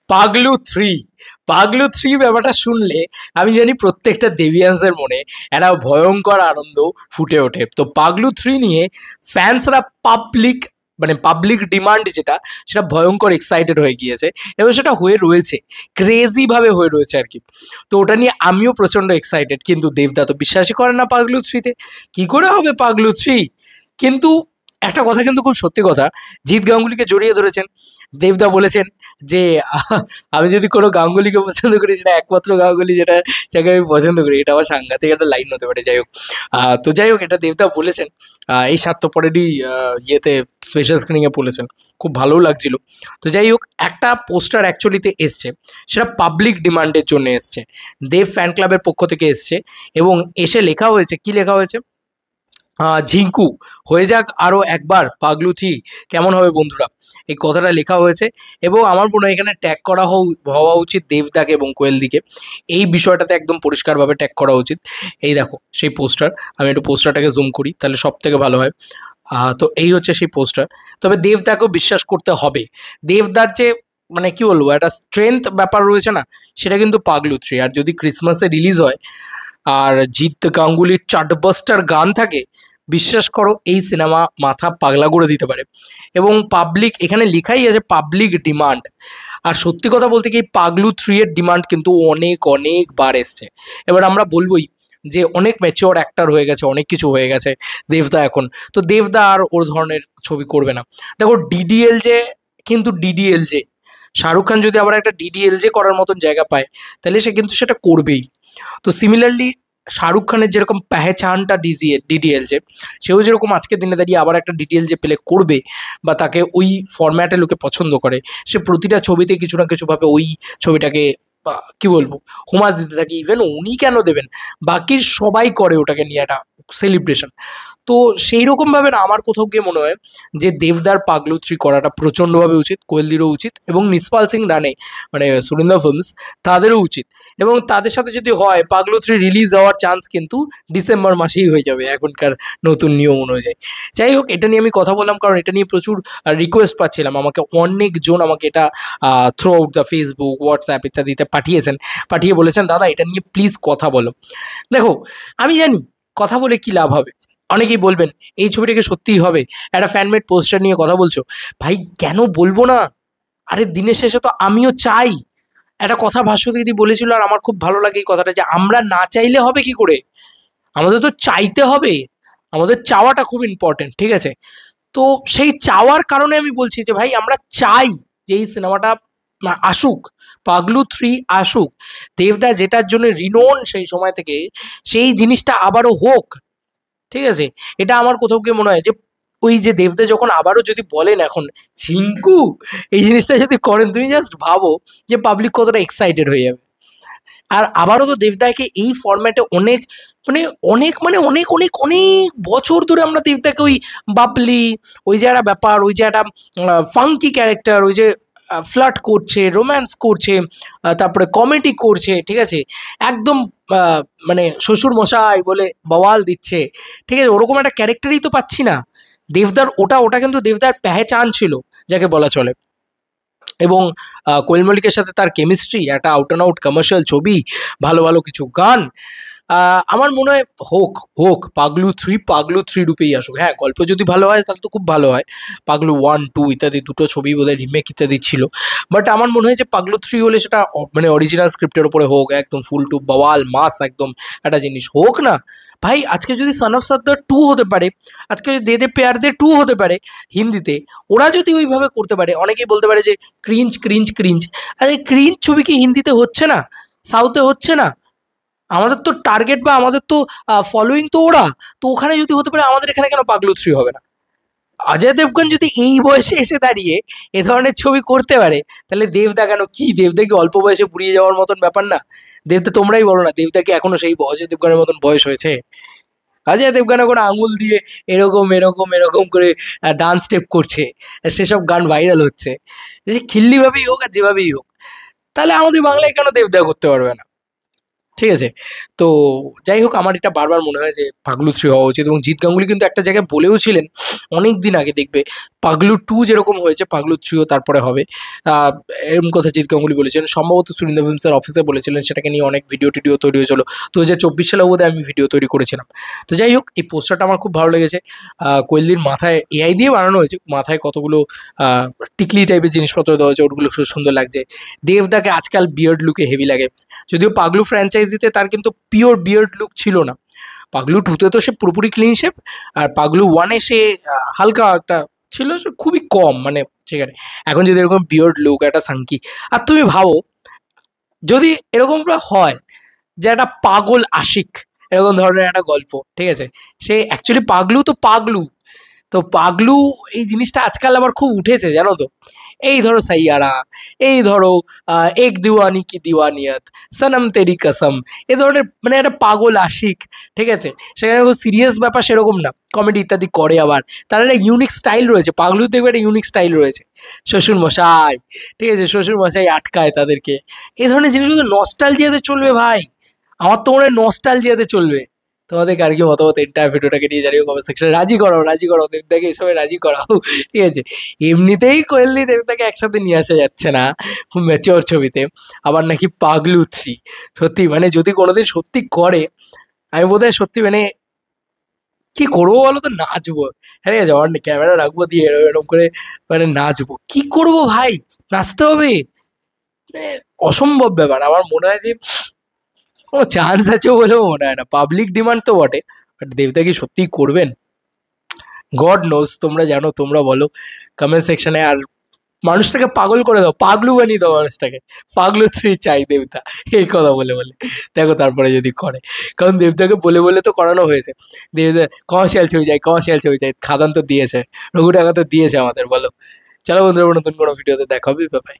পাগলু 3। পাগলু 3 ব্যাপারটা শুনলে আমি জানি প্রত্যেকটা দেবিয়ান্সের মনে একটা ভয়ঙ্কর আনন্দ ফুটে ওঠে। তো পাগলু 3 নিয়ে ফ্যান্সরা পাবলিক ডিমান্ড যেটা, সেটা ভয়ঙ্কর এক্সাইটেড হয়ে গিয়েছে এবং সেটা হয়ে রয়েছে, ক্রেজি ভাবে হয়ে রয়েছে আর কি। তো ওটা নিয়ে আমিও প্রচন্ড এক্সাইটেড, কিন্তু দেবদা তো বিশ্বাসই করে না পাগলু 3-তে। কি করে হবে পাগলু 3? কিন্তু একটা কথা কিন্তু খুব সত্যি কথা, জিৎ গাঙ্গুলিকে জড়িয়ে ধরেছেন। দেবদা বলেছেন যে আমি যদি কোনো গাঙ্গুলিকে পছন্দ করি, সেটা একমাত্র গাঙ্গুলি যেটা, যাকে আমি পছন্দ করি। এটা আমার সাংঘাতিক একটা লাইন হতে পারে, যাই হোক। তো যাই হোক, এটা দেবদা বলেছেন এই স্বার্থপরেরই ইয়েতে, স্পেশাল স্ক্রিনিংয়ে বলেছেন, খুব ভালোও লাগছিল। তো যাই হোক, একটা পোস্টার অ্যাকচুয়ালিতে এসছে, সেটা পাবলিক ডিমান্ডের জন্য এসছে, দেব ফ্যান ক্লাবের পক্ষ থেকে এসছে, এবং এসে লেখা হয়েছে, কি লেখা হয়েছে, ঝিঙ্কু হয়ে যাক আরও একবার পাগলু 3, কেমন হবে বন্ধুরা, এই কথাটা লেখা হয়েছে। এবং আমার মনে হয় এখানে ট্যাগ করা হওয়া উচিত দেবদাকে এবং কোয়েলদিকে। এই বিষয়টাতে একদম পরিষ্কারভাবে ট্যাগ করা উচিত। এই দেখো সেই পোস্টার, আমি একটু পোস্টারটাকে জুম করি, তাহলে সব থেকে ভালো হয়। তো এই হচ্ছে সেই পোস্টার। তবে দেবদাকেও বিশ্বাস করতে হবে। দেবদার যে মানে কি বলবো, একটা স্ট্রেংথ ব্যাপার রয়েছে না, সেটা কিন্তু পাগলু 3। আর যদি ক্রিসমাসে রিলিজ হয় আর জিৎ গাঙ্গুলির চার্টবাস্টার গান থাকে, বিশ্বাস করো এই সিনেমা মাথা পাগলা করে দিতে পারে। এবং পাবলিক, এখানে লেখাই আছে পাবলিক ডিমান্ড। আর সত্যি কথা বলতে কি, পাগলু 3 এর ডিমান্ড কিন্তু অনেক অনেকবার এসছে। এবার আমরা বলবোই যে অনেক ম্যাচিওর অ্যাক্টর হয়ে গেছে, অনেক কিছু হয়ে গেছে দেবদা এখন। তো দেবদা আর ওর ধরনের ছবি করবে না। দেখো ডিডিএলজে, কিন্তু ডিডিএলজে শাহরুখ খান যদি আবার একটা ডিডিএলজে করার মতন জায়গা পায়, তাহলে সে কিন্তু সেটা করবেই। তো সিমিলারলি শাহরুখ খানের যেরকম পেহচানটা ডিডিএলজে, সেও যেরকম আজকের দিনে দাঁড়িয়ে আবার একটা ডিডিএলজে পেলে করবে, বা তাকে ওই ফরম্যাটে লোকে পছন্দ করে, সে প্রতিটা ছবিতে কিছু না কিছুভাবে ওই ছবিটাকে কি বলবো হোমাজ দিতে থাকে। ইভেন উনি কেন দেবেন, বাকি সবাই করে ওটাকে নিয়ে একটা সেলিব্রেশন। তো সেই রকমভাবে না, আমার কোথাও গিয়ে মনে হয় যে দেবদার পাগলু 3 করাটা প্রচণ্ডভাবে উচিত, কোয়েলদিরও উচিত, এবং নিসপাল সিং রানে, মানে সুরিন্দর ফিল্মস, তাদেরও উচিত। এবং তাদের সাথে যদি হয়, পাগলু 3 রিলিজ হওয়ার চান্স কিন্তু ডিসেম্বর মাসেই হয়ে যাবে এখনকার নতুন নিয়ম অনুযায়ী। যাই হোক, এটা নিয়ে আমি কথা বললাম কারণ এটা নিয়ে প্রচুর রিকোয়েস্ট পাচ্ছিলাম। আমাকে অনেকজন আমাকে এটা through out the Facebook, WhatsApp ইত্যাদিতে পাঠিয়ে বলেছেন, দাদা এটা নিয়ে প্লিজ কথা বলো। দেখো, আমি জানি কথা বলে কি লাভ হবে। অনেকেই বলবেন এই ছবিটাকে সত্যিই হবে, একটা ফ্যানমেড পোস্টার নিয়ে কথা বলছো। ভাই কেন বলবো না? আরে দিনের শেষে তো আমিও চাই। একটা কথা ভাস্বতী বলেছিল, আর আমার খুব ভালো লাগে এই কথাটা, যে আমরা না চাইলে হবে কি করে, আমাদের তো চাইতে হবে। আমাদের চাওয়াটা খুব ইম্পর্টেন্ট, ঠিক আছে? তো সেই চাওয়ার কারণে আমি বলছি যে ভাই আমরা চাই যে এই সিনেমাটা আসুক, পাগলু 3 আসুক। দেবদা যেটার জন্য রিনোন সেই সময় থেকে, সেই জিনিসটা আবারও হোক, ঠিক আছে? এটা আমার কোথাও গিয়ে মনে হয় যে ওই যে দেবদা যখন আবারও যদি বলেন এখন ঝিঙ্কু, এই জিনিসটা যদি করেন, তুমি জাস্ট ভাবো যে পাবলিক কতটা এক্সাইটেড হয়ে যাবে। আর আবারও তো দেবদাকে এই ফরম্যাটে অনেক, অনেক অনেক অনেক বছর ধরে আমরা দেবদাকে ওই বাবলি, ওই যে একটা ব্যাপার, ওই যে একটা ফাঙ্কি ক্যারেক্টার, ওই যে ফ্লার্ট করছে, রোম্যান্স করছে, তারপরে কমেডি করছে, ঠিক আছে, একদম মানে শ্বশুর মশাই বলে বওয়াল দিচ্ছে, ঠিক আছে, ওরকম একটা ক্যারেক্টারই তো পাচ্ছি না। দেবদার ওটা কিন্তু দেবদার পেহচান ছিল, যাকে বলা চলে। এবং কোয়েল মল্লিকের সাথে তার কেমিস্ট্রি, একটা আউট অ্যান্ড আউট কমার্শিয়াল ছবি, ভালো ভালো কিছু গান। আমার মনে হয় হোক পাগলু 3 রূপেই আসুক। হ্যাঁ, গল্প যদি ভালো হয় তাহলে তো খুব ভালো হয়। পাগলু 1, 2 ইত্যাদি দুটো ছবি বোধহয় রিমেক ইত্যাদি ছিল। বাট আমার মনে হয় যে পাগলু 3 হলে সেটা মানে অরিজিনাল স্ক্রিপ্টের ওপরে হোক, একদম ফুল টু বওয়াল মাস একদম একটা জিনিস হোক না ভাই। আজকে যদি সন অফ সর্দার 2 হতে পারে, আজকে যদি দে দে প্যার দে 2 হতে পারে হিন্দিতে, ওরা যদি ওইভাবে করতে পারে, অনেকেই বলতে পারে যে ক্রিঞ্জ ক্রিঞ্জ ক্রিঞ্জ। আরে ক্রিঞ্জ ছবি কি হিন্দিতে হচ্ছে না, সাউথে হচ্ছে না? আমাদের তো টার্গেট বা আমাদের তো ফলোয়িং তো ওরা। তো ওখানে যদি হতে পারে, আমাদের এখানে কেন পাগলু 3 হবে না? অজয় দেবগন যদি এই বয়সে এসে দাঁড়িয়ে এ ধরনের ছবি করতে পারে, তাহলে দেবদা কেন, কি দেবদা কি অল্প বয়সে বুড়িয়ে যাওয়ার মতন ব্যাপার না? দেবদা তোমরাই বলো না, দেবদা কি এখনো সেই অজয় দেবগনের মতন বয়স হয়েছে? অজয় দেবগন এখন আঙুল দিয়ে এরকম এরকম এরকম করে ডান্স স্টেপ করছে, সেসব গান ভাইরাল হচ্ছে, যে খিল্লি ভাবেই হোক আর যেভাবেই হোক। তাহলে আমাদের বাংলায় কেন দেবদা করতে পারবে না? ঠিক আছে? তো যাই হোক আমার এটা বারবার মনে হয় যে পাগলু 3 হওয়া উচিত এবং জিৎ গাঙ্গুলি কিন্তু একটা জায়গায় বলেও ছিলেন অনেকদিন আগে দেখবে পাগলু 2 যেরকম হয়েছে পাগলু 3 ও তারপরে হবে। আ এরকম কথা জিৎ গাঙ্গুলি বলেছিলেন। সম্ভবত সুরিন্দর ফিল্মসের অফিসে বলেছিলেন সেটাকে নিয়ে অনেক ভিডিও-টিডিও তৈরি হয়েছিল। 2024 সালেও বোধহয় আমি ভিডিও তৈরি করেছিলাম। তো যাই হোক এই পোস্টারটা আমার খুব ভালো লেগেছে। কোয়েলদির মাথায় এআই দিয়ে বানানো হয়েছে। মাথায় কতগুলো আ টিকলি টাইপের জিনিসপত্র দেওয়া হয়েছে ওগুলো খুব সুন্দর লাগছে। দেবদাকে আজকাল বিয়ার্ড লুকে হেভি লাগে। যদিও পাগলু ফ্র্যাঞ্চাইজিতে তার কিন্তু পিওর বিয়ার্ড লুক ছিল না। পাগলু 2 তে তো সে পুরোপুরি ক্লিন শেভ আর পাগলু 1 এ সে হালকা একটা ছিল সে খুবই কম মানে সেখানে। এখন যদি এরকম বিয়ার্ড লুক একটা সানকি আর তুমি ভাবো যদি এরকমটা হয় যে একটা পাগল আশিক এরকম ধরনের একটা গল্প, ঠিক আছে? সে অ্যাকচুয়ালি পাগলু তো পাগলু। তো পাগলু এই জিনিসটা আজকাল আবার খুব উঠেছে জানো তো? এই ধরো সাইয়ারা, এই ধরো এক দিওয়ানি কি দিওয়ানিয়ত, সনম তেরি কসম এ ধরনের মানে একটা পাগল আশিক, ঠিক আছে? সেখানে খুব সিরিয়াস ব্যাপার সেরকম না, কমেডি ইত্যাদি করে আবার। তার একটা ইউনিক স্টাইল রয়েছে, পাগলুর দেখবে একটা ইউনিক স্টাইল রয়েছে। শ্বশুরমশাই, ঠিক আছে? শ্বশুরমশাই আটকায় তাদেরকে। এ ধরনের জিনিসগুলো নস্টালজিয়াতে চলবে ভাই। আমার তো মনে হয় নস্টালজিয়াতে চলবে। তোমাদের কার কি মতামত এন্টায়ার ভিডিওটাকে নিয়ে জানিও কমেন্ট সেকশনে। রাজি করাও দেবদাকে এসবে রাজি করাও, ঠিক আছে? এমনিতেই কোয়েলদি দেবদাকে একসাথে নিয়ে আসা যাচ্ছে না খুব ম্যাচিওর ছবিতে, আবার নাকি পাগলু 3। সত্যি মানে যদি কোনোদিন সত্যি করে আমি বোধহয় সত্যি মানে কি করবো বলো তো, নাচবো। হ্যাঁ ঠিক আছে, আমার ক্যামেরা রাখবো দিয়ে এরকম এরকম করে মানে নাচবো। কি করবো ভাই, নাচতে হবে মানে অসম্ভব ব্যাপার। আমার মনে হয় যে কোনো চান্স আছে বলেও মনে হয় না। পাবলিক ডিমান্ড তো বটে, বাট দেবদা কি সত্যিই করবেন? গড নোজ, তোমরা জানো, তোমরা বলো কমেন্ট সেকশনে। আর মানুষটাকে পাগল করে দাও, পাগলু বানিয়ে দাও মানুষটাকে। পাগলু 3 চাই দেবদা, এই কথা বলে বলে। দেখো তারপরে যদি করে, কারণ দেবদাকে বলে বলে তো করানো হয়েছে। দেবদা কমার্শিয়াল ছবি চাই, কমার্শিয়াল ছবি চাই, খাদান তো দিয়েছে, রঘু টাকা তো দিয়েছে আমাদের, বলো। চলো বন্ধুরা, নতুন কোনো ভিডিওতে দেখা হবে, বাই।